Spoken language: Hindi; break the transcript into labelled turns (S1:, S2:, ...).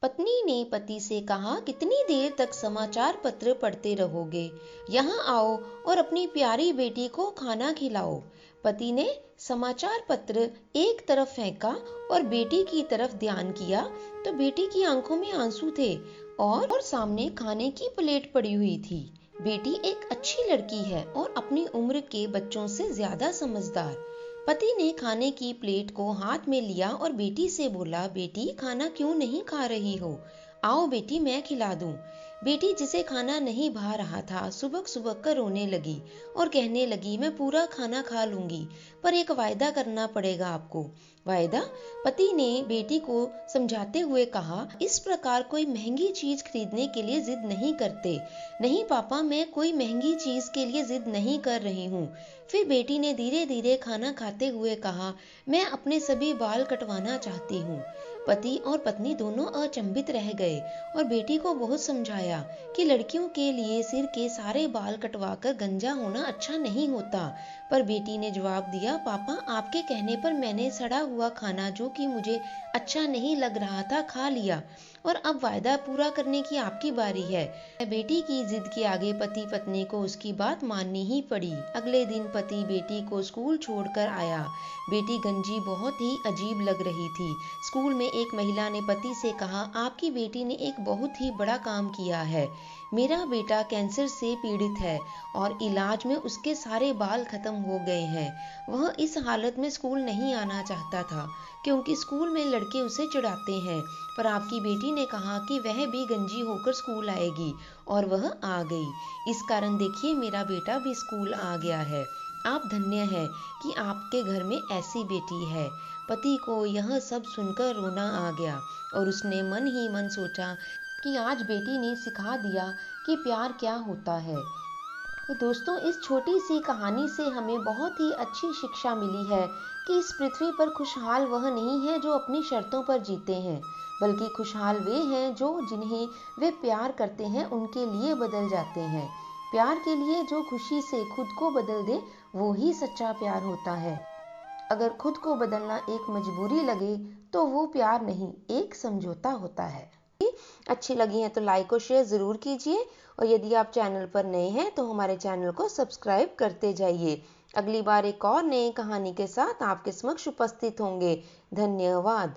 S1: पत्नी ने पति से कहा, कितनी देर तक समाचार पत्र पढ़ते रहोगे? यहाँ आओ और अपनी प्यारी बेटी को खाना खिलाओ। पति ने समाचार पत्र एक तरफ फेंका और बेटी की तरफ ध्यान किया तो बेटी की आंखों में आंसू थे और सामने खाने की प्लेट पड़ी हुई थी। बेटी एक अच्छी लड़की है और अपनी उम्र के बच्चों से ज्यादा समझदार। पति ने खाने की प्लेट को हाथ में लिया और बेटी से बोला, बेटी खाना क्यों नहीं खा रही हो? आओ बेटी मैं खिला दूं। बेटी जिसे खाना नहीं भा रहा था सुबक सुबक कर रोने लगी और कहने लगी, मैं पूरा खाना खा लूंगी पर एक वायदा करना पड़ेगा आपको। वायदा? पति ने बेटी को समझाते हुए कहा, इस प्रकार कोई महंगी चीज खरीदने के लिए जिद नहीं करते। नहीं पापा, मैं कोई महंगी चीज के लिए जिद नहीं कर रही हूँ। फिर बेटी ने धीरे धीरे खाना खाते हुए कहा, मैं अपने सभी बाल कटवाना चाहती हूँ। पति और पत्नी दोनों अचंभित रह गए और बेटी को बहुत समझाया कि लड़कियों के लिए सिर के सारे बाल कटवाकर गंजा होना अच्छा नहीं होता। पर बेटी ने जवाब दिया, पापा आपके कहने पर मैंने सड़ा हुआ खाना जो कि मुझे अच्छा नहीं लग रहा था खा लिया और अब वायदा पूरा करने की आपकी बारी है। बेटी की जिद के आगे पति पत्नी को उसकी बात माननी ही पड़ी। अगले दिन पति बेटी को स्कूल छोड़कर आया। बेटी गंजी बहुत ही अजीब लग रही थी। स्कूल में एक महिला ने पति से कहा, आपकी बेटी ने एक बहुत ही बड़ा काम किया है। मेरा बेटा कैंसर से पीड़ित है और इलाज में उसके सारे बाल खत्म हो गए हैं। वह इस हालत में स्कूल नहीं आना चाहता था क्योंकि स्कूल में लड़के उसे चिढ़ाते हैं, पर आपकी बेटी ने कहा कि वह भी गंजी होकर स्कूल आएगी और वह आ गई। इस कारण देखिए मेरा बेटा भी स्कूल आ गया है। आप धन्य हैं कि आपके घर में ऐसी बेटी है। पति को यह सब सुनकर रोना आ गया और उसने मन ही मन सोचा कि आज बेटी ने सिखा दिया कि प्यार क्या होता है। तो दोस्तों, इस छोटी सी कहानी से हमें बहुत ही अच्छी शिक्षा मिली है कि इस पृथ्वी पर खुशहाल वह नहीं है जो अपनी शर्तों पर जीते हैं, बल्कि खुशहाल वे हैं जो जिन्हें वे प्यार करते हैं उनके लिए बदल जाते हैं। प्यार के लिए जो खुशी से खुद को बदल दे वो ही सच्चा प्यार होता है। अगर खुद को बदलना एक मजबूरी लगे तो वो प्यार नहीं, एक समझौता होता है। अच्छी लगी है तो लाइक और शेयर जरूर कीजिए और यदि आप चैनल पर नए हैं तो हमारे चैनल को सब्सक्राइब करते जाइए। अगली बार एक और नई कहानी के साथ आपके समक्ष उपस्थित होंगे। धन्यवाद।